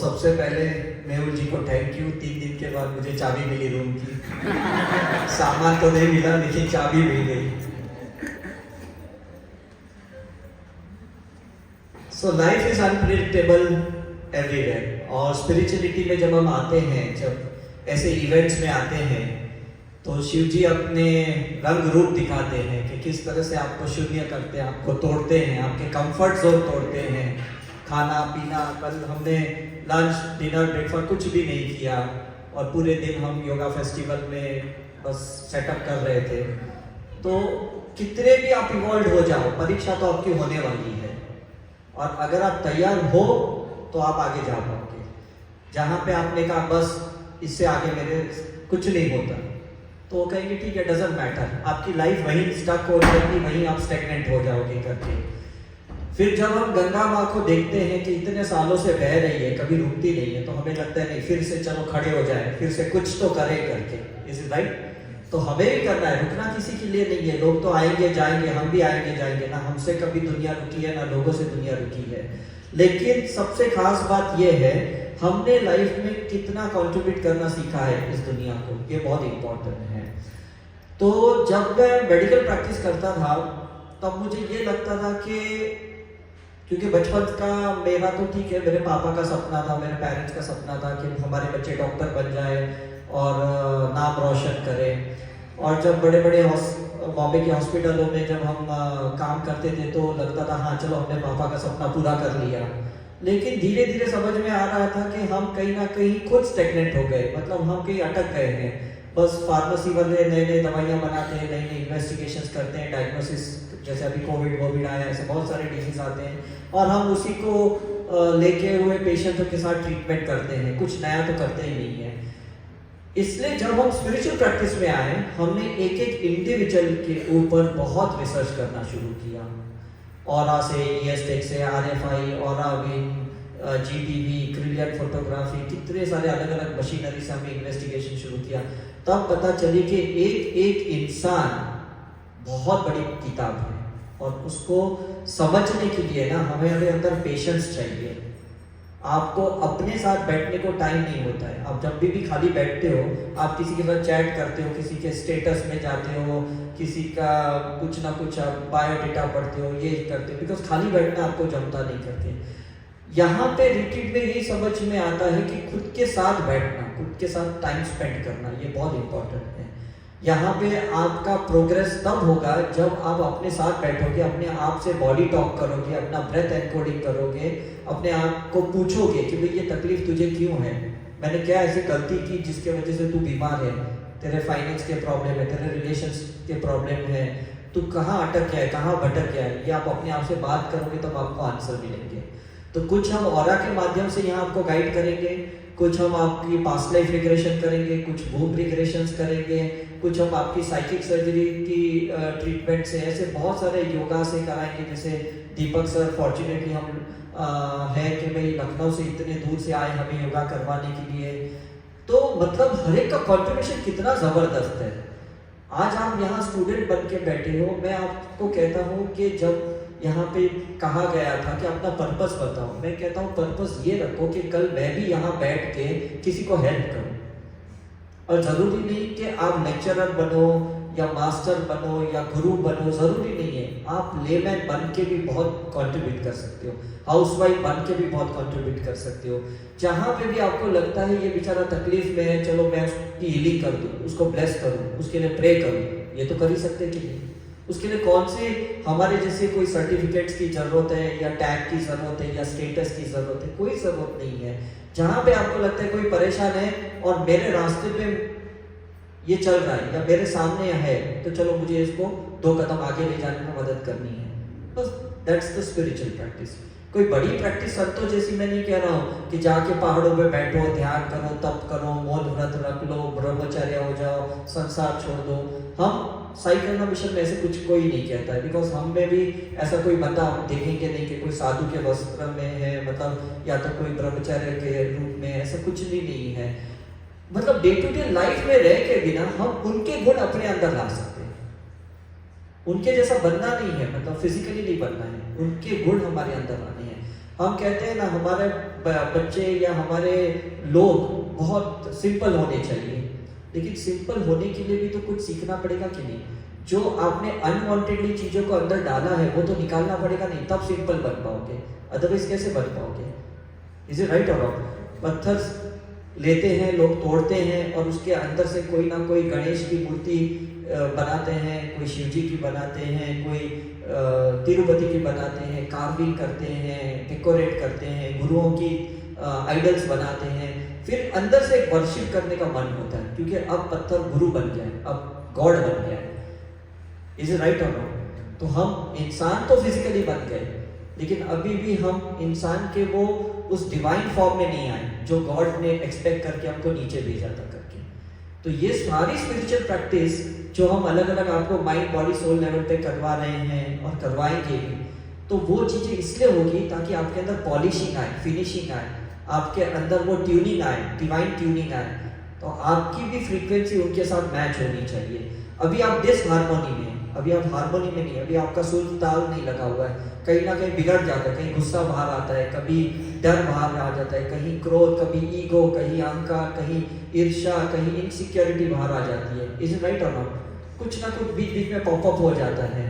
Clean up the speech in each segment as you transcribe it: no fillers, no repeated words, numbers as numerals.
सबसे पहले मेहुल जी को थैंक यू। 3 दिन के बाद मुझे चाबी मिली रूम की। सामान तो नहीं मिला लेकिन चाबी मिल गई। So life is unpredictable everywhere. और स्पिरिचुअलिटी में जब हम आते हैं, जब ऐसे इवेंट्स में आते हैं, तो शिव जी अपने रंग रूप दिखाते हैं कि किस तरह से आपको शून्य करते हैं, आपको तोड़ते हैं, आपके कंफर्ट जोन तोड़ते हैं। खाना पीना, कल हमने लंच डिनर ब्रेकफास्ट कुछ भी नहीं किया और पूरे दिन हम योगा फेस्टिवल में बस सेटअप कर रहे थे। तो कितने भी आप इवॉल्व हो जाओ, परीक्षा तो आपकी होने वाली है और अगर आप तैयार हो तो आप आगे जा पाओगे। जहाँ पे आपने कहा बस इससे आगे मेरे कुछ नहीं होता, तो वो कहेंगे ठीक है, डजंट मैटर, आपकी लाइफ वहीं स्टक हो जाएगी, वहीं आप स्टेगनेंट हो जाओगे करके। फिर जब हम गंगा माँ को देखते हैं कि इतने सालों से बह रही है, कभी रुकती नहीं है, तो हमें लगता है नहीं, फिर से चलो खड़े हो जाए, फिर से कुछ तो करें करके। Is it right? तो हमें भी करना है, रुकना किसी के लिए नहीं है। लोग तो आएंगे जाएंगे, हम भी आएंगे जाएंगे ना। हमसे कभी दुनिया रुकी है ना लोगों से दुनिया रुकी है। लेकिन सबसे खास बात यह है, हमने लाइफ में कितना कंट्रीब्यूट करना सीखा है इस दुनिया को, ये बहुत इंपॉर्टेंट है। तो जब मैं मेडिकल प्रैक्टिस करता था तब मुझे ये लगता था कि क्योंकि बचपन का मेरा तो ठीक है, मेरे पापा का सपना था, मेरे पेरेंट्स का सपना था कि हमारे बच्चे डॉक्टर बन जाए और नाम रोशन करें। और जब बड़े बड़े बॉम्बे के हॉस्पिटलों में जब हम काम करते थे तो लगता था हाँ चलो हमने पापा का सपना पूरा कर लिया। लेकिन धीरे धीरे समझ में आ रहा था कि हम कहीं ना कहीं खुद स्टेगनेंट हो गए, मतलब हम कहीं अटक गए हैं। बस फार्मेसी वाले नए नए दवाइयाँ बनाते हैं, नई नई इन्वेस्टिगेशंस करते हैं, डायग्नोसिस, जैसे अभी कोविड आया, ऐसे बहुत सारे डिजीज आते हैं और हम उसी को लेके हुए पेशेंटों के साथ ट्रीटमेंट करते हैं, कुछ नया तो करते ही नहीं है। इसलिए जब हम स्पिरिचुअल प्रैक्टिस में आए, हमने एक एक इंडिविजुअल के ऊपर बहुत रिसर्च करना शुरू किया। ऑरा से, ईएसटेक से, आरएफआई, ऑराविन, जीटीवी, क्रिलियन फोटोग्राफी, कितने सारे अलग अलग मशीनरी से हमने इन्वेस्टिगेशन शुरू किया। तब पता चली कि एक एक इंसान बहुत बड़ी किताब है और उसको समझने के लिए ना हमें अंदर पेशेंस चाहिए। आपको अपने साथ बैठने को टाइम नहीं होता है। आप जब भी खाली बैठते हो, आप किसी के साथ चैट करते हो, किसी के स्टेटस में जाते हो, किसी का कुछ ना कुछ आप बायोडेटा पढ़ते हो, ये करते हो, बिकॉज खाली बैठना आपको जमता नहीं करके। यहाँ पे रिट्रीट में यही समझ में आता है कि खुद के साथ बैठना, खुद के साथ टाइम स्पेंड करना, ये बहुत इंपॉर्टेंट है। यहाँ पे आपका प्रोग्रेस तब होगा जब आप अपने साथ बैठोगे, अपने आप से बॉडी टॉक करोगे, अपना ब्रेथ एनकोडिंग करोगे, अपने आप को पूछोगे कि भाई ये तकलीफ तुझे क्यों है, मैंने क्या ऐसी गलती की जिसके वजह से तू बीमार है, तेरे फाइनेंस के प्रॉब्लम है, तेरे रिलेशंस के प्रॉब्लम है, तू कहाँ अटक गया है, कहाँ भटक गया है। ये आप अपने आप से बात करोगे तब आपको आंसर मिलेंगे। तो कुछ हम ऑरा के माध्यम से यहाँ आपको गाइड करेंगे, कुछ हम आपकी पास्ट लाइफ रिग्रेशन करेंगे, कुछ भूम रिग्रेशंस करेंगे, कुछ हम आपकी साइकिक सर्जरी की ट्रीटमेंट से, ऐसे बहुत सारे योगा से कराएंगे। जैसे दीपक सर फॉर्चुनेटली हम है कि भाई लखनऊ से इतने दूर से आए हमें योगा करवाने के लिए। तो मतलब हर एक का कॉन्ट्रीब्यूशन कितना ज़बरदस्त है। आज आप यहाँ स्टूडेंट बन के बैठे हो, मैं आपको कहता हूँ कि जब यहाँ पे कहा गया था कि अपना पर्पस बताओ, मैं कहता हूँ पर्पस ये रखो कि कल मैं भी यहाँ बैठ के किसी को हेल्प करूँ। और ज़रूरी नहीं कि आप लेक्चरर बनो या मास्टर बनो या गुरु बनो, ज़रूरी नहीं है। आप लेमैन बन के भी बहुत कंट्रीब्यूट कर सकते हो, हाउसवाइफ बन के भी बहुत कंट्रीब्यूट कर सकते हो। जहाँ पे भी आपको लगता है ये बेचारा तकलीफ में है, चलो मैं उसकी हीलिंग कर दूँ, उसको ब्लेस करूँ, उसके लिए प्रे करूँ, ये तो कर ही सकते कि नहीं। उसके लिए कौन से हमारे जैसे कोई सर्टिफिकेट्स की ज़रूरत है या टैग की ज़रूरत है या स्टेटस की ज़रूरत है, कोई ज़रूरत नहीं है। जहाँ पे आपको लगता है कोई परेशान है और मेरे रास्ते पे ये चल रहा है या मेरे सामने है, तो चलो मुझे इसको 2 कदम आगे ले जाने में मदद करनी है, बस दैट्स द स्पिरिचुअल प्रैक्टिस। कोई बड़ी प्रैक्टिस संतों जैसी मैं नहीं कह रहा हूँ कि जाके पहाड़ों पे बैठो, ध्यान करो, तप करो, मौन व्रत रख लो, ब्रह्मचर्य हो जाओ, संसार छोड़ दो। हम साई करना मिशन में ऐसे कुछ कोई नहीं कहता है, बिकॉज हम में भी ऐसा कोई बंदा हम देखेंगे नहीं कि कोई साधु के वस्त्र में है, मतलब या तो कोई ब्रह्मचर्य के रूप में, ऐसा कुछ भी नहीं है। मतलब डे टू डे लाइफ में रह के बिना हम उनके गुण अपने अंदर ला सकते हैं। उनके जैसा बनना नहीं है, मतलब फिजिकली नहीं बनना है, उनके गुण हमारे अंदर आने हैं। हम कहते हैं ना हमारे बच्चे या हमारे लोग बहुत सिंपल होने चाहिए, लेकिन सिंपल होने के लिए भी तो कुछ सीखना पड़ेगा कि नहीं? जो आपने अनवांटेडली चीजों को अंदर डाला है वो तो निकालना पड़ेगा नहीं, तब सिंपल बन पाओगे, अदरवाइज कैसे बन पाओगे? Is it right or wrong? पत्थर लेते हैं लोग, तोड़ते हैं और उसके अंदर से कोई ना कोई गणेश की मूर्ति बनाते हैं, कोई शिव जी की बनाते हैं, कोई तिरुपति की बनाते हैं, कार्विंग करते हैं, डेकोरेट करते हैं, गुरुओं की आइडल्स बनाते हैं, फिर अंदर से एक वर्शिप करने का मन होता है क्योंकि अब पत्थर गुरु बन गया है, अब गॉड बन गया है। Is it right or not? तो हम इंसान तो फिजिकली बन गए, लेकिन अभी भी हम इंसान के वो उस डिवाइन फॉर्म में नहीं आए जो गॉड ने एक्सपेक्ट करके हमको नीचे भेजा था करके। तो ये सारी स्पिरिचुअल प्रैक्टिस जो हम अलग अलग आपको माइंड बॉडी सोल लेवल पे करवा रहे हैं और करवाएंगे भी, तो वो चीजें इसलिए होगी ताकि आपके अंदर पॉलिशिंग आए, फिनिशिंग आए, आपके अंदर वो ट्यूनिंग आए, डिवाइन ट्यूनिंग आए, तो आपकी भी फ्रीक्वेंसी उनके साथ मैच होनी चाहिए। अभी आप डिसहार्मोनी में, अभी आप हार्मोनी में नहीं, अभी आपका सुर ताल नहीं लगा हुआ है, कहीं ना कहीं बिगड़ जाता है, कहीं गुस्सा बाहर आता है, कभी डर बाहर आ जाता है, कहीं क्रोध, कभी ईगो, कहीं अहंकार, कहीं ईर्ष्या, कहीं इनसिक्योरिटी बाहर आ जाती है। Is it right or not? कुछ ना कुछ बीच बीच में पॉपअप हो जाता है।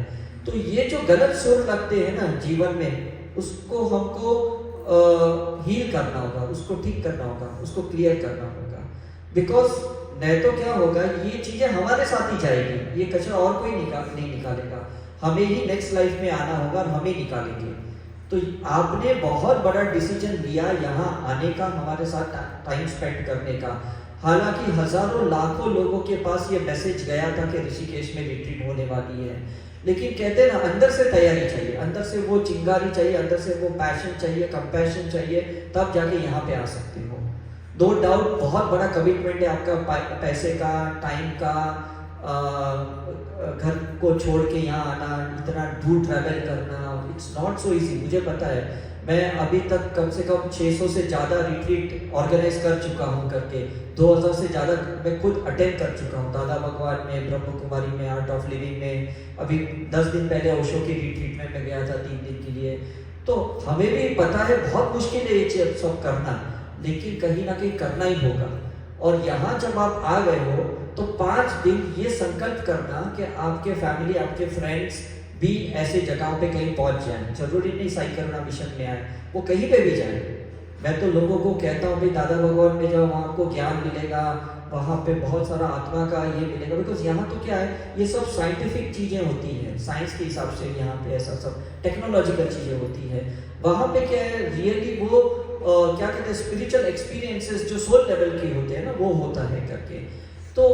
तो ये जो गलत सुर लगते हैं ना जीवन में, उसको हमको हील करना होगा, उसको ठीक करना होगा, उसको क्लियर करना होगा। बिकॉज नहीं तो क्या होगा, ये चीजें हमारे साथ ही जाएगी, ये कचरा और कोई नहीं निकालेगा, हमें ही नेक्स्ट लाइफ में आना होगा और हमें निकालेंगे। तो आपने बहुत बड़ा डिसीजन लिया यहाँ आने का, हमारे साथ टाइम स्पेंड करने का। हालांकि हजारों लाखों लोगों के पास ये मैसेज गया था कि ऋषिकेश में रिट्रीट होने वाली है, लेकिन कहते हैं ना अंदर से तैयारी चाहिए, अंदर से वो चिंगारी चाहिए, अंदर से वो पैशन चाहिए, कंपैशन चाहिए, तब जाके यहाँ पे आ सकते हो। नो डाउट बहुत बड़ा कमिटमेंट है आपका, पैसे का, टाइम का, घर को छोड़ के यहाँ आना, इतना दूर ट्रैवल करना, इट्स नॉट सो इजी। मुझे पता है, मैं अभी तक कम से कम 600 से ज़्यादा रिट्रीट ऑर्गेनाइज कर चुका हूँ करके, 2000 से ज़्यादा मैं खुद अटेंड कर चुका हूँ, दादा भगवान में, ब्रह्म कुमारी में, आर्ट ऑफ लिविंग में, अभी 10 दिन पहले ओशो की रिट्रीट में मैं गया था 3 दिन के लिए। तो हमें भी पता है बहुत मुश्किल है ये सब करना, लेकिन कहीं ना कहीं करना ही होगा। और यहाँ जब आप आ गए हो तो 5 दिन ये संकल्प करना कि आपके फैमिली, आपके फ्रेंड्स भी ऐसे जगहों पे कहीं पहुंच जाएं। जरूरी नहीं साई करुणा मिशन में आए, वो कहीं पे भी जाए। मैं तो लोगों को कहता हूँ भाई दादा भगवान में जाओ, वहाँ आपको ज्ञान मिलेगा, वहाँ पे बहुत सारा आत्मा का ये मिलेगा। बिकॉज यहाँ तो क्या है, ये सब साइंटिफिक चीजें होती हैं, साइंस के हिसाब से यहाँ पे ऐसा सब टेक्नोलॉजिकल चीजें होती है। वहाँ पे क्या है, रियली वो क्या कहते हैं, स्पिरिचुअल एक्सपीरियंसेस जो सोल लेवल के होते हैं ना, वो होता है करके। तो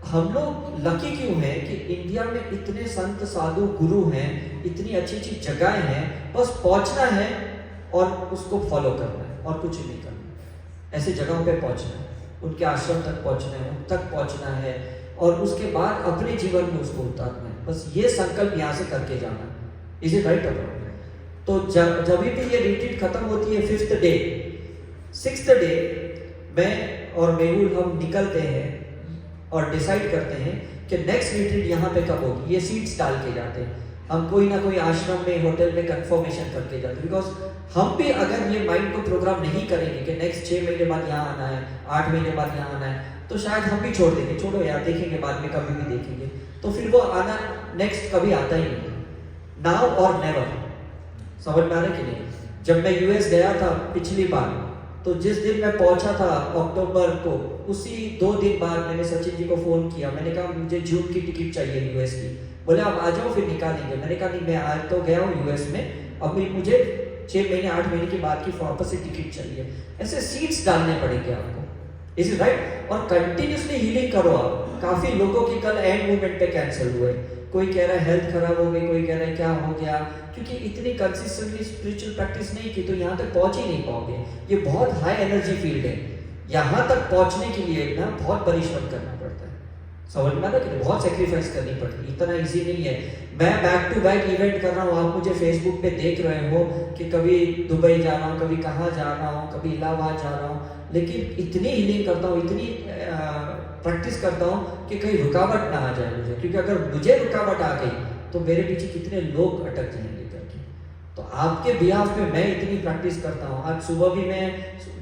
हम लोग लकी क्यों हैं कि इंडिया में इतने संत साधु गुरु हैं, इतनी अच्छी अच्छी जगहें हैं, बस पहुंचना है और उसको फॉलो करना है और कुछ नहीं करना। ऐसे जगहों पे पहुंचना है, उनके आश्रम तक पहुंचना है, उन तक पहुंचना है और उसके बाद अपने जीवन में उसको उतारना है। बस ये संकल्प यहाँ से करके जाना। Is it right? तो जब भी ये रिट्रीट खत्म होती है 5th डे, 6th डे मैं और मेहुल हम निकलते हैं और डिसाइड करते हैं कि नेक्स्ट रिट्रीट यहाँ पे कब होगी। ये सीट्स डाल के जाते हैं, हम कोई ना कोई आश्रम में, होटल में कंफर्मेशन करके जाते हैं। बिकॉज हम भी अगर ये माइंड को प्रोग्राम नहीं करेंगे कि नेक्स्ट 6 महीने बाद यहाँ आना है, 8 महीने बाद यहाँ आना है, तो शायद हम भी छोड़ देंगे, छोड़ो यार देखेंगे बाद में, कभी भी देखेंगे। तो फिर वो आना नेक्स्ट कभी आता ही नहीं, नाउ और नेवर। समझ में आ रहा है कि नहीं? जब मैं यूएस गया था पिछली बार, तो जिस दिन मैं पहुंचा था अक्टूबर को, उसी 2 दिन बाद मैंने सचिन जी को फोन किया। मैंने कहा मुझे जून की टिकट चाहिए यूएस की। बोले आप आ जाओ फिर निकालेंगे। मैंने कहा नहीं, मैं आज तो गया हूँ यूएस में, अब मुझे 6 महीने 8 महीने के बाद की वापस से टिकट चाहिए। ऐसे सीट्स डालने पड़ेंगे आपको। Is it right? और कंटिन्यूसली हीलिंग करो आप। काफी लोगों की कल एंड मोमेंट पे कैंसिल हुए, कोई कह रहा है हेल्थ खराब हो गई, कोई कह रहा है क्या हो गया, क्योंकि इतनी कंसिस्टेंटली स्पिरिचुअल प्रैक्टिस नहीं की तो यहाँ तक पहुंच ही नहीं पाओगे। ये बहुत हाई एनर्जी फील्ड है, यहाँ तक पहुंचने के लिए ना बहुत परिश्रम करना पड़ता है। समझ में आ रहा है कि बहुत सेक्रीफाइस करनी पड़ती है, इतना इजी नहीं है। मैं बैक टू बैक इवेंट कर रहा हूँ, आप मुझे फेसबुक पे देख रहे हो कि कभी दुबई जा रहा हूँ, कभी कहाँ जा रहा हूँ, कभी इलाहाबाद जा रहा हूँ, लेकिन इतनी हीलिंग करता हूँ, इतनी प्रैक्टिस करता हूँ कि कहीं रुकावट ना आ जाए मुझे। क्योंकि अगर मुझे रुकावट आ गई तो मेरे पीछे कितने लोग अटक जाएंगे करके। तो आपके बिहाफ पे मैं इतनी प्रैक्टिस करता हूँ। आज सुबह भी मैं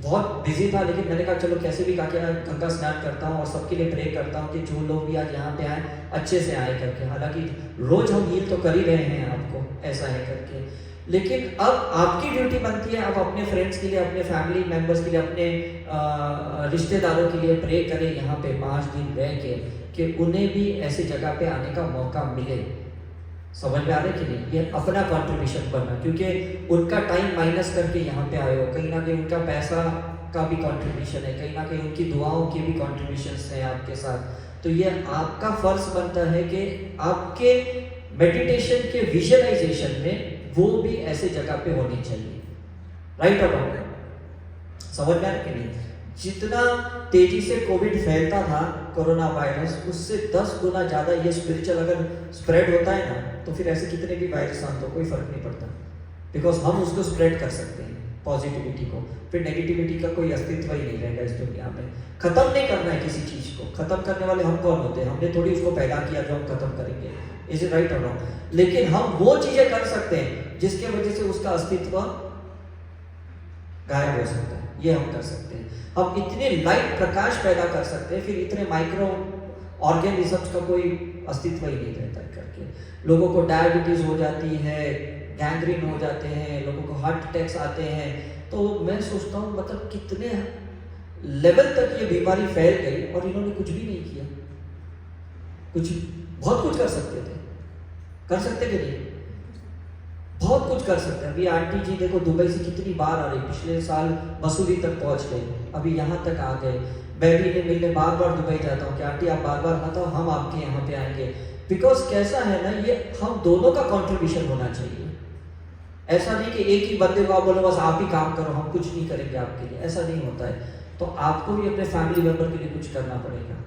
बहुत बिजी था, लेकिन मैंने कहा चलो कैसे भी करके गंगा स्नान करता हूँ और सबके लिए प्रे करता हूँ कि जो लोग भी आज यहाँ पे आए अच्छे से आए करके। हालांकि रोज हम हील तो कर ही रहे हैं आपको, ऐसा है करके, लेकिन अब आपकी ड्यूटी बनती है आप अपने फ्रेंड्स के लिए, अपने फैमिली मेंबर्स के लिए, अपने रिश्तेदारों के लिए प्रे करें यहाँ पे 5 दिन रह के, कि उन्हें भी ऐसी जगह पे आने का मौका मिले। समझ में आ रहा है कि नहीं? ये अपना कंट्रीब्यूशन करना, क्योंकि उनका टाइम माइनस करके यहाँ पे आए हो, कहीं ना कहीं उनका पैसा का भी कंट्रीब्यूशन है, कहीं ना कहीं उनकी दुआओं के भी कंट्रीब्यूशंस हैं आपके साथ। तो ये आपका फर्ज बनता है कि आपके मेडिटेशन के विजुअलाइजेशन में वो भी ऐसे जगह पे होनी चाहिए। Right or wrong? समझ में आ रहा है कि नहीं? जितना तेजी से कोविड फैलता था, कोरोना वायरस, उससे 10 गुना ज्यादा ये स्पिरिचुअल अगर स्प्रेड होता है ना, तो फिर ऐसे कितने भी वायरस आते हो कोई फर्क नहीं पड़ता, बिकॉज हम उसको स्प्रेड कर सकते हैं, पॉजिटिविटी को। फिर नेगेटिविटी का कोई अस्तित्व ही नहीं रहेगा इस दुनिया में। खत्म नहीं करना है किसी चीज को, खत्म करने वाले हम कौन होते हैं? हमने थोड़ी उसको पैदा किया जो हम खत्म करेंगे। Is it right or wrong? लेकिन हम वो चीजें कर सकते हैं जिसके वजह से उसका अस्तित्व गायब हो सकता है, ये हम कर सकते हैं। हम इतने लाइट प्रकाश पैदा कर सकते हैं, फिर इतने माइक्रो ऑर्गेनिजम्स का कोई अस्तित्व ही नहीं रहता करके। लोगों को डायबिटीज हो जाती है, गैंग्रीन हो जाते हैं, लोगों को हार्ट अटैक्स आते हैं। तो मैं सोचता हूँ मतलब कितने लेवल तक ये बीमारी फैल गई और इन्होंने कुछ भी नहीं किया। बहुत कुछ कर सकते थे, कर सकते कि नहीं? बहुत कुछ कर सकते हैं। अभी आंटी जी देखो दुबई से कितनी बार आ रही, पिछले साल मसूरी तक पहुंच गई, अभी यहाँ तक आ गए। मैं भी इन्हें मिलने बार बार दुबई जाता हूँ कि आंटी आप बार बार मत आओ, हम आपके यहाँ पे आएंगे। बिकॉज कैसा है ना, ये हम दोनों का कंट्रीब्यूशन होना चाहिए। ऐसा नहीं कि एक ही बंदे को आप बोलो बस आप ही काम करो, हम कुछ नहीं करेंगे आपके लिए, ऐसा नहीं होता है। तो आपको भी अपने फैमिली मेंबर के लिए कुछ करना पड़ेगा।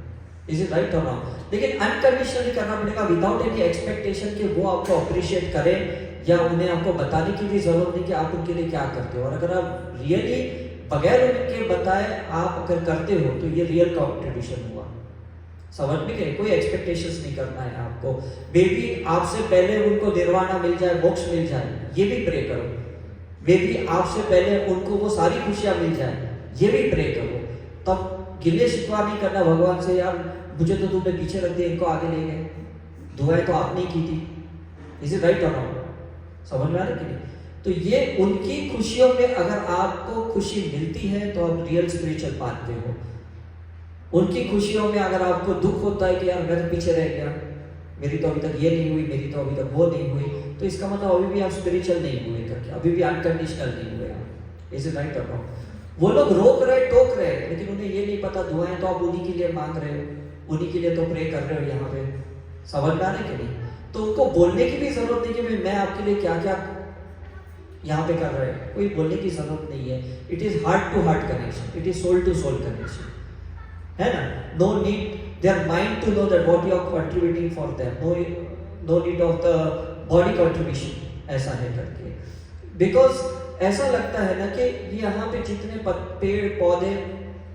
Is it right or wrong? लेकिन अनकंडीशनली करना पड़ेगा, विदाउट एनी एक्सपेक्टेशन कि वो आपको अप्रिशिएट करें या उन्हें आपको बताने की भी जरूरत नहीं कि आप उनके लिए क्या करते हो। और अगर आप रियली बगैर उनके बताए आप अगर करते हो तो ये रियल कंट्रीब्यूशन हुआ। समझ में गए? कोई एक्सपेक्टेशंस नहीं करना है आपको। बेबी आपसे पहले उनको निर्वाणा मिल जाए, मोक्ष मिल जाए, ये भी प्रे करो। बेबी आपसे पहले उनको वो सारी खुशियां मिल जाए, ये भी प्रे करो। तब गिले शिकवा नहीं करना भगवान से, यार मुझे तो तुमने पीछे रख दिया, इनको आगे ले गए, दुआएं तो आपने ही की थी। Is it right or wrong? समझ में आ रहा है कि नहीं? तो ये उनकी खुशियों में अगर आपको खुशी मिलती है तो आप रियल स्पिरिचुअल पाते हो। उनकी खुशियों में अगर आपको दुख होता है कि यार मैं तो पीछे रह गया, मेरी तो अभी तक ये नहीं हुई, मेरी तो अभी तक वो नहीं हुई, तो इसका मतलब अभी भी आप स्पिरिचुअल नहीं हुए करके, अभी भी अनकंडीशनल नहीं हुए आप। Is it right or wrong? वो लोग रोक रहे, टोक रहे, लेकिन उन्हें ये नहीं पता दुआएं तो आप उन्हीं के लिए मांग रहे हो, उन्हीं के लिए तो प्रे कर रहे हो यहाँ पे। समझ में आ रहा है कि नहीं? तो उनको बोलने की भी जरूरत नहीं कि मैं आपके लिए क्या क्या यहाँ पे कर रहे हैं, कोई बोलने की जरूरत नहीं है। It is heart to heart connection, it is soul to soul connection, है ना? No need their mind to know that what you are contributing for them, no need of the body contribution, ऐसा है करके। Because ऐसा लगता है ना कि ये यहाँ पे जितने पेड़ पौधे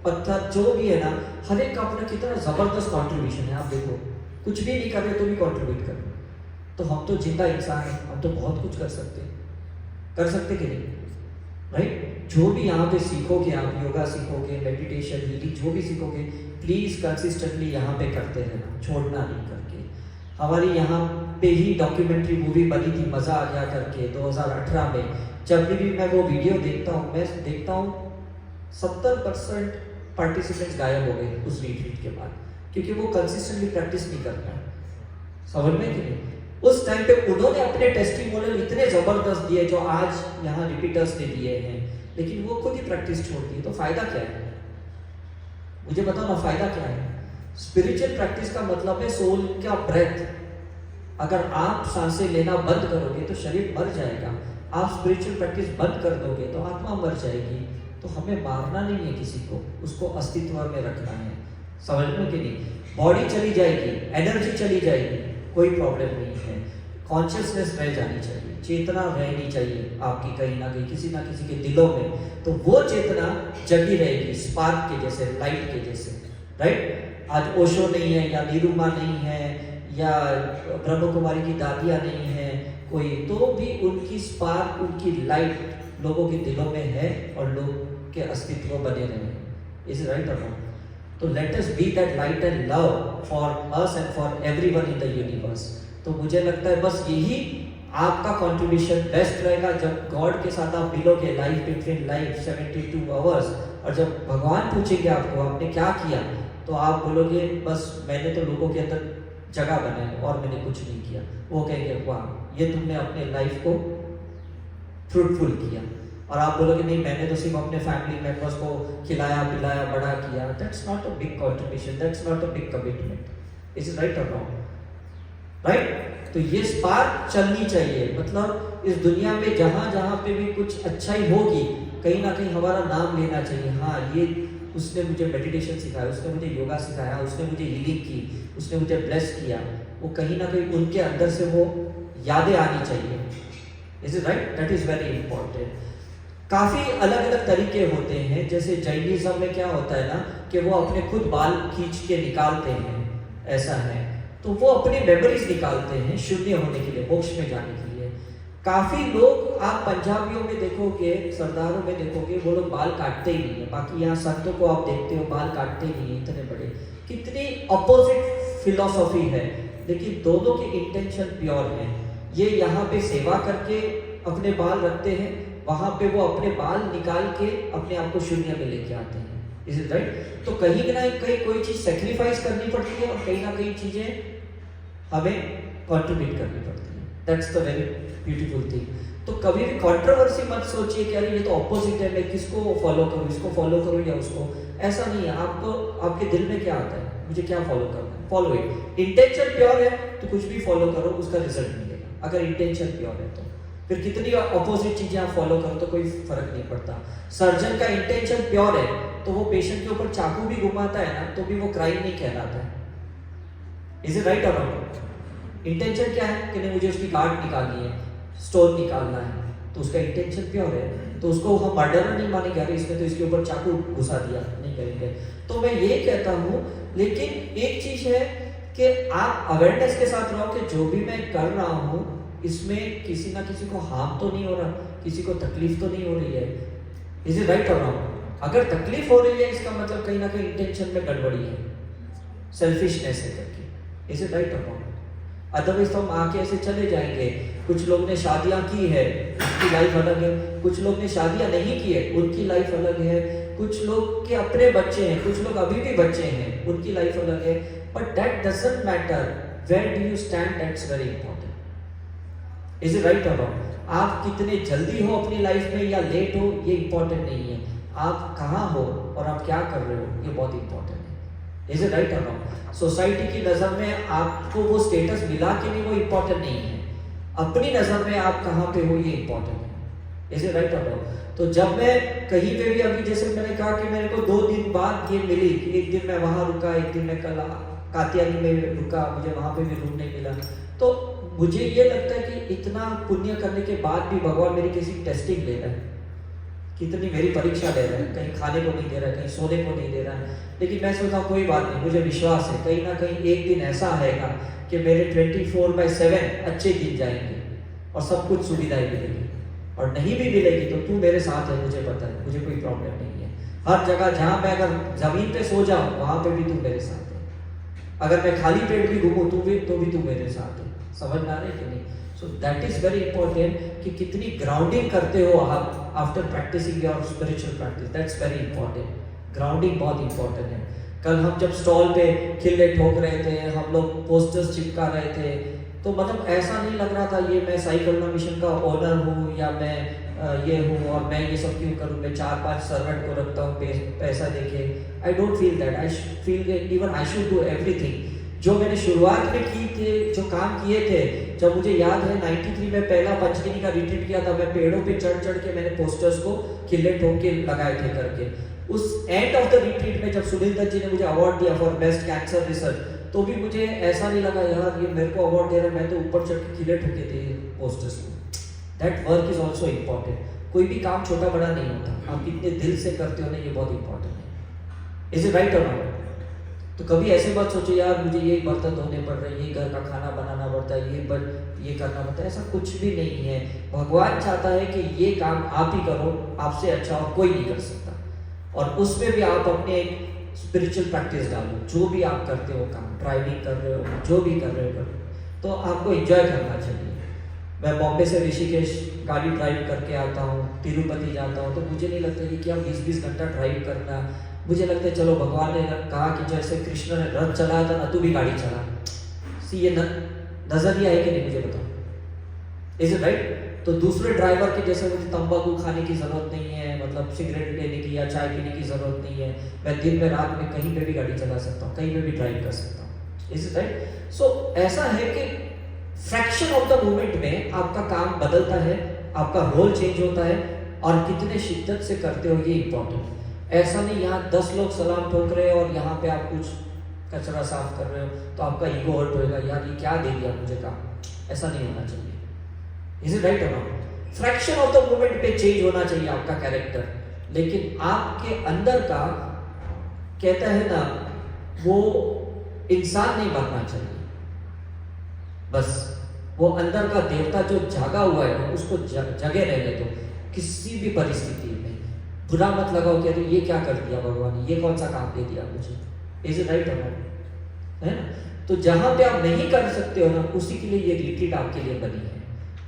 पत्थर जो भी है ना, हर एक का अपना कितना जबरदस्त कंट्रीब्यूशन है। आप देखो कुछ भी नहीं कर रहे तो भी कंट्रीब्यूट कर रहे, तो हम तो जिंदा इंसान हैं, हम तो बहुत कुछ कर सकते कि नहीं? राइट? जो भी यहाँ पे सीखोगे, आप योगा सीखोगे, मेडिटेशन, हीलिंग, जो भी सीखोगे, प्लीज कंसिस्टेंटली यहाँ पे करते रहना, छोड़ना नहीं करके। हमारी यहाँ पे ही डॉक्यूमेंट्री मूवी बनी थी मजा आ गया करके 2018 में। जब भी मैं वो वीडियो देखता हूँ, मैं देखता हूँ 70% पार्टिसिपेंट्स गायब हो गए उस रिट्रीट के बाद, क्योंकि वो कंसिस्टेंटली प्रैक्टिस नहीं करता। समझ में कि नहीं? उस टाइम पे उन्होंने अपने टेस्टिमोनियल इतने जबरदस्त दिए जो आज यहाँ रिपीटर्स ने दिए हैं, लेकिन वो खुद ही प्रैक्टिस छोड़ दी। तो फायदा क्या है? मुझे बताओ ना, फायदा क्या है? स्पिरिचुअल प्रैक्टिस का मतलब है सोल का ब्रेथ। अगर आप सांसें लेना बंद करोगे तो शरीर मर जाएगा, आप स्पिरिचुअल प्रैक्टिस बंद कर दोगे तो आत्मा मर जाएगी। तो हमें मारना नहीं है किसी को, उसको अस्तित्व में रखना है। समझ में कि नहीं? बॉडी चली जाएगी, एनर्जी चली जाएगी, कोई प्रॉब्लम नहीं है, कॉन्शियसनेस रह जानी चाहिए, चेतना रहनी चाहिए आपकी कहीं ना कहीं किसी ना किसी के दिलों में। तो वो चेतना जगी रहेगी, स्पार्क के जैसे, लाइट के जैसे। राइट? आज ओशो नहीं है, या नीरुमा नहीं है, या ब्रह्म कुमारी की दादियाँ नहीं है, कोई, तो भी उनकी स्पार्क, उनकी लाइट लोगों के दिलों में है और लोग के अस्तित्व बने रहे। Is right or wrong? तो let us B that light and love for us and for everyone in the universe. तो मुझे लगता है बस यही आपका कंट्रीब्यूशन बेस्ट रहेगा, जब गॉड के साथ आप मिलोगे लाइफ बिटवीन लाइफ 72 आवर्स, और जब भगवान पूछेंगे आपको आपने क्या किया, तो आप बोलोगे बस मैंने तो लोगों के अंदर जगह बनाई और मैंने कुछ नहीं किया। वो कहेंगे वाह ये तुमने अपने लाइफ को फ्रूटफुल किया। और आप बोलोगे नहीं मैंने तो सिर्फ अपने फैमिली मेंबर्स को खिलाया पिलाया बड़ा किया। That's not a big contribution, that's not a big commitment. Is right or wrong? Right? तो ये स्पार्क चलनी चाहिए, मतलब इस दुनिया में जहां जहां पे भी कुछ अच्छाई होगी कहीं ना कहीं हमारा नाम लेना चाहिए। हाँ ये उसने मुझे मेडिटेशन सिखाया, उसने मुझे योगा सिखाया, उसने मुझे हीलिंग की, उसने मुझे ब्लेस किया, वो कहीं ना कहीं उनके अंदर से वो यादें आनी चाहिए। Is it right? That is very important. काफी अलग अलग तरीके होते हैं, जैसे जैनिज्म में क्या होता है ना कि वो अपने खुद बाल खींच के निकालते हैं, ऐसा है, तो वो अपनी मेमोरीज निकालते हैं शून्य होने के लिए, मोक्ष में जाने के लिए। काफी लोग आप पंजाबियों में देखोगे, सरदारों में देखोगे, वो लोग बाल काटते ही नहीं है। बाकी यहाँ संतों को आप देखते हो बाल काटते ही नहीं है, इतने बड़े। कितनी अपोजिट फिलॉसफी है, लेकिन दोनों की इंटेंशन प्योर है। ये यहाँ पे सेवा करके अपने बाल रखते हैं, वहां पे वो अपने बाल निकाल के अपने आप को शून्य में लेके आते हैं। Is it right? तो कहीं ना कहीं कोई चीज सेक्रीफाइस करनी पड़ती है और कहीं ना कहीं चीजें हमें कंट्रीब्यूट करनी पड़ती है। That's the very beautiful thing. तो कभी भी कंट्रोवर्सी मत सोचिए कि अरे ये तो ऑपोजिट है, मैं किसको फॉलो करूं, इसको फॉलो करूं या उसको। ऐसा नहीं है। आपको आपके दिल में क्या आता है, मुझे क्या फॉलो करना है, फॉलो इट। इंटेंशन प्योर है तो कुछ भी फॉलो करो, उसका रिजल्ट मिलेगा। अगर इंटेंशन प्योर है तो फिर कितनी अपोजिट चीजें आप फॉलो करो तो कोई फर्क नहीं पड़ता। सर्जन का इंटेंशन प्योर है तो वो पेशेंट के ऊपर चाकू भी घुमाता है ना, तो भी वो क्राइम नहीं कहलाता है। Is it right or wrong? Intention क्या है कि नहीं मुझे उसकी गार्ड निकालनी है, स्टोन निकालना है, तो उसका इंटेंशन प्योर है, तो उसको हम मर्डरर नहीं मानेंगे। अरे इसने तो इसके ऊपर चाकू घुसा दिया, नहीं करेंगे। तो मैं ये कहता हूँ, लेकिन एक चीज है कि आप अवेयरनेस के साथ रहो कि जो भी मैं कर रहा हूँ इसमें किसी ना किसी को हार्म तो नहीं हो रहा, किसी को तकलीफ तो नहीं हो रही है। Is it right or wrong? अगर तकलीफ हो रही है इसका मतलब कहीं ना कहीं इंटेंशन में गड़बड़ी है, सेल्फिशनेस है करके। Is it right or wrong? Otherwise तो हम आके ऐसे चले जाएंगे। कुछ लोग ने शादियां की है, उनकी लाइफ अलग है, कुछ लोग ने शादियां नहीं की है, उनकी लाइफ अलग है, कुछ लोग के अपने बच्चे हैं, कुछ लोग अभी भी बच्चे हैं, उनकी लाइफ अलग है। But that doesn't matter, where do you stand, that's very important. Is it right or wrong? आप कितने जल्दी हो अपनी लाइफ में या लेट हो ये इंपॉर्टेंट नहीं है, आप कहाँ हो और आप क्या कर रहे हो ये बहुत इंपॉर्टेंट है। Is it right or wrong? Society की नजर में आपको वो स्टेटस मिला कि नहीं वो इंपॉर्टेंट नहीं है, अपनी नजर में आप कहाँ पे हो ये इंपॉर्टेंट है। Is it right or wrong? तो जब मैं कहीं पे भी, अभी जैसे मैंने कहा कि मेरे को 2 दिन बाद ये मिली कि एक दिन मैं वहां रुका, एक दिन मैं कल कात्यानी में रुका, मुझे वहां पे भी रूम नहीं मिला, तो मुझे ये लगता है कि इतना पुण्य करने के बाद भी भगवान मेरी किसी टेस्टिंग ले रहा है, कितनी मेरी परीक्षा ले रहा है, कहीं खाने को नहीं दे रहा है, कहीं सोने को नहीं दे रहा है। लेकिन मैं सोचता हूँ कोई बात नहीं, मुझे विश्वास है कहीं ना कहीं एक दिन ऐसा आएगा कि मेरे 24/7 अच्छे दिन जाएंगे और सब कुछ सुविधाएं मिलेगी, और नहीं भी मिलेगी तो तू मेरे साथ है, मुझे पता है, मुझे कोई प्रॉब्लम नहीं है। हर जगह जहाँ मैं अगर जमीन पे सो जाऊँ वहां पे भी तू मेरे साथ है, अगर मैं खाली पेट भी घूमूं तो भी तू मेरे साथ है। समझ में आ रहा है कि नहीं? So that is very important कि कितनी ग्राउंडिंग करते हो आप after practicing your spiritual practice. That's very important. Grounding बहुत इंपॉर्टेंट है। कल हम जब स्टॉल पे खिल्ले ठोक रहे थे, हम लोग पोस्टर्स चिपका रहे थे, तो मतलब ऐसा नहीं लग रहा था ये मैं साई करुणा मिशन का ओनर हूँ या मैं ये हूँ और मैं ये सब क्यों करूँ, मैं 4-5 सर्वेंट को रखता हूँ पैसा देके। I don't feel that, I feel even I should do everything. जो मैंने शुरुआत में की थे, जो काम किए थे, जब मुझे याद है 93 में पहला पंचगिनी का रिट्रीट किया था, मैं पेड़ों पे चढ़ चढ़ के मैंने पोस्टर्स को खिल्ले ठोक के लगाए थे करके। उस एंड ऑफ द रिट्रीट में जब सुनील दत्त जी ने मुझे अवार्ड दिया फॉर बेस्ट कैंसर रिसर्च, तो भी मुझे ऐसा नहीं लगा यार ये मेरे को अवार्ड दे रहा है, मैं तो ऊपर चढ़ के खिले ठोके थे पोस्टर्स को। That work is also important. कोई भी काम छोटा बड़ा नहीं होता, आप कितने दिल से करते हो ना, ये बहुत इंपॉर्टेंट है। Is it right or not? तो कभी ऐसे मत सोचो यार मुझे ये बर्तन धोने पड़ रहे हैं, ये घर का खाना बनाना पड़ता है, ये करना पड़ता है। ऐसा कुछ भी नहीं है। भगवान चाहता है कि ये काम आप ही करो, आपसे अच्छा और कोई नहीं कर सकता। और उसमें भी आप अपने एक स्पिरिचुअल प्रैक्टिस डालो। जो भी आप करते हो काम, ड्राइविंग कर रहे हो, जो भी कर रहे हो, तो आपको एंजॉय करना चाहिए। मैं बॉम्बे से ऋषिकेश गाड़ी ड्राइव करके आता हूँ, तिरुपति जाता हूँ, तो मुझे नहीं लगता कि क्या 20-20 घंटा ड्राइव करना। मुझे लगता है चलो भगवान ने कहा कि जैसे कृष्ण ने रथ चलाया था ना, तू भी गाड़ी चला। सी ये नजरिया है कि नहीं, मुझे बताओ। Is it right? तो दूसरे ड्राइवर के जैसे मुझे तंबाकू खाने की जरूरत नहीं है, मतलब सिगरेट लेने की या चाय पीने की जरूरत नहीं है। मैं दिन में रात में कहीं पे भी गाड़ी चला सकता हूँ, कहीं पे भी ड्राइव कर सकता हूँ। Is it right? सो ऐसा है कि फ्रैक्शन ऑफ द मोमेंट में आपका काम बदलता है, आपका रोल चेंज होता है, और कितने शिद्दत से करते हो ये इंपॉर्टेंट। ऐसा नहीं यहाँ 10 लोग सलाम ठोक रहे हो और यहाँ पे आप कुछ कचरा साफ कर रहे हो तो आपका ईगो हर्ट होएगा, यार ये क्या दे दिया मुझे काम। ऐसा नहीं होना चाहिए। Is it right or not? Fraction of the moment पे चेंज होना चाहिए आपका कैरेक्टर, लेकिन आपके अंदर का कहता है ना, वो इंसान नहीं बनना चाहिए। बस वो अंदर का देवता जो जागा हुआ है ना, उसको जगे रहने दो किसी भी परिस्थिति में। बुरा मत लगाओ कि अरे ये क्या कर दिया भगवान ने, ये कौन सा काम दे दिया मुझे। Is it right or not? है ना? तो जहां पे आप नहीं कर सकते हो ना, उसी के लिए ये रिट्रीट आपके लिए बनी है।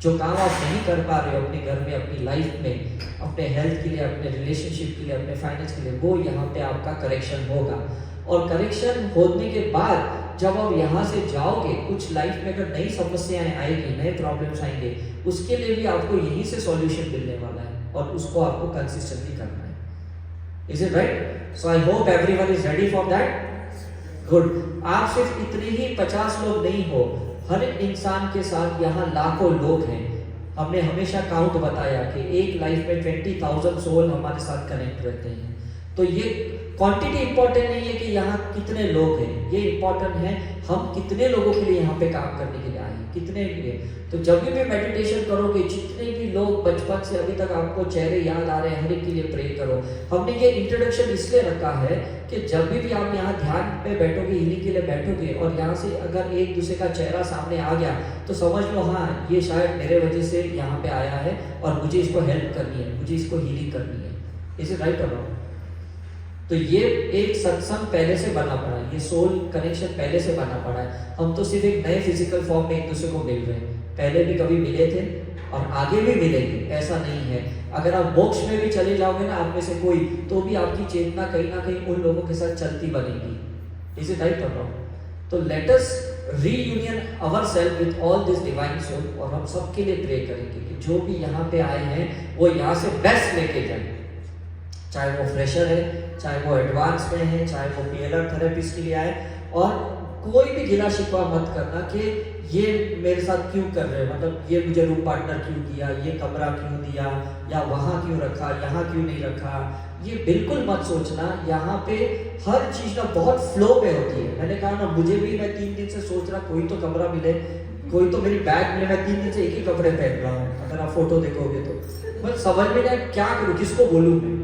जो काम आप नहीं कर पा रहे हो अपने घर में, अपनी लाइफ में, अपने हेल्थ के लिए, अपने रिलेशनशिप के लिए, अपने फाइनेंस के लिए, वो यहाँ पे आपका करेक्शन होगा। और करेक्शन होने के बाद जब आप यहाँ से जाओगे, कुछ लाइफ में अगर नई समस्याएं आएगी, नए प्रॉब्लम्स आएंगे, उसके लिए भी आपको यहीं से सॉल्यूशन मिलने वाला है, और उसको आपको कंसिस्टेंटली करना है। Is it right? So I hope everyone is ready for that. Good. आप सिर्फ इतने ही 50 लोग नहीं हो, हर इंसान के साथ यहाँ लाखों लोग हैं। हमने हमेशा काउंट बताया कि एक लाइफ में 20,000 सोल हमारे साथ कनेक्ट रहते हैं। तो ये क्वांटिटी इंपॉर्टेंट नहीं है कि यहाँ कितने लोग हैं, ये इंपॉर्टेंट है हम कितने लोगों के लिए यहाँ पे काम करने के लिए आए हैं, कितने लिए। तो जब भी मेडिटेशन करोगे, जितने भी लोग बचपन से अभी तक आपको चेहरे याद आ रहे हैं, हर एक के लिए प्रे करो। हमने ये इंट्रोडक्शन इसलिए रखा है कि जब भी आप यहाँ ध्यान पे बैठोगे, हीलिंग के लिए बैठोगे, और यहाँ से अगर एक दूसरे का चेहरा सामने आ गया तो समझ लो हाँ ये शायद मेरे वजह से यहाँ पे आया है और मुझे इसको हेल्प करनी है, मुझे इसको हीलिंग करनी है। Is it right or not? तो ये एक सत्संग पहले से बना पड़ा है, ये सोल कनेक्शन पहले से बना पड़ा है। हम तो सिर्फ एक नए फिजिकल फॉर्म में एक दूसरे को मिल रहे हैं, पहले भी कभी मिले थे और आगे भी मिलेंगे, ऐसा नहीं है। अगर आप मोक्ष में भी चले जाओगे ना आप में से कोई, तो भी आपकी चेतना कहीं ना कहीं उन लोगों के साथ चलती बनेगी। Is it right or not? तो let us reunion ourselves with all this divine soul, और हम सबके लिए प्रे करेंगे कि जो भी यहाँ पे आए हैं वो यहाँ से बेस्ट लेके जाए, चाहे वो फ्रेशर है, चाहे वो एडवांस में है, चाहे वो PLR थेरेपिस्ट के लिए आए। और कोई भी गिला शिकवा मत करना कि ये मेरे साथ क्यों कर रहे हैं, मतलब ये मुझे रूम पार्टनर क्यों दिया, ये कमरा क्यों दिया, या वहाँ क्यों रखा, यहाँ क्यों नहीं रखा। ये बिल्कुल मत सोचना। यहाँ पे हर चीज़ ना बहुत फ्लो में होती है। मैंने कहा ना, मुझे भी, मैं 3 दिन से सोच रहा कोई तो कमरा मिले, कोई तो मेरी बैग मिले। मैं 3 दिन से एक ही कपड़े पहन रहा हूँ, अगर आप फोटो देखोगे तो। मैं समझ में नहीं क्या करूँ, किसको बोलूँ मैं,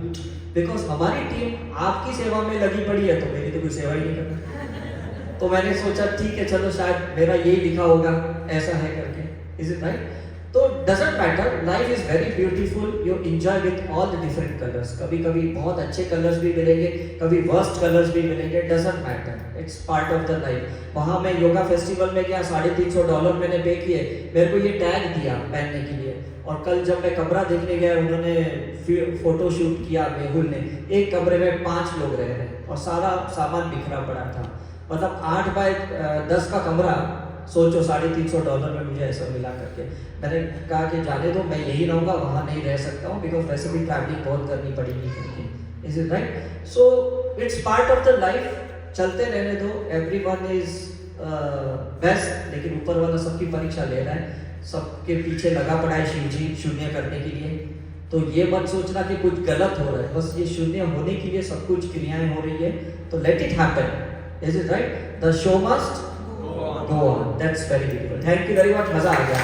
बिकॉज हमारी टीम आपकी सेवा में लगी पड़ी है, तो मेरी तो कोई सेवा ही नहीं करना। तो मैंने सोचा ठीक है चलो, शायद मेरा यही लिखा होगा, ऐसा है करके। Is it right? तो doesn't matter, life is very beautiful, you enjoy with all the different colours. कभी कभी बहुत अच्छे कलर्स भी मिलेंगे, कभी वर्स्ट कलर्स भी मिलेंगे, doesn't matter, it's part of the life. वहाँ मैं योगा फेस्टिवल में गया, $350 मैंने पे किए, मेरे को ये टैग दिया पहनने के लिए। और कल जब मैं कमरा देखने गया, उन्होंने फोटो शूट किया मेहुल ने, एक कमरे में 5 लोग रह रहे और सारा सामान बिखरा पड़ा था। मतलब 8 बाय 10 का कमरा, सोचो $350 में मुझे ऐसा मिला करके। मैंने कहा कि जाने दो, मैं यही रहूँगा, वहाँ नहीं रह सकता हूँ, बिकॉज वैसे भी ट्रैवलिंग बहुत करनी पड़ेगी करके। Is it right? So it's part of the life, चलते रहने दो। एवरीवन इज बेस्ट, लेकिन ऊपर वाला सबकी परीक्षा ले रहा है, सबके पीछे लगा पड़ा है शिव जी शून्य करने के लिए। तो ये मत सोचना कि कुछ गलत हो रहा है, बस ये शून्य होने के लिए सब कुछ क्रियाएं हो रही है, तो let it happen. Is it right? The show must go on. That's very beautiful. Thank you very much, मजा आ गया।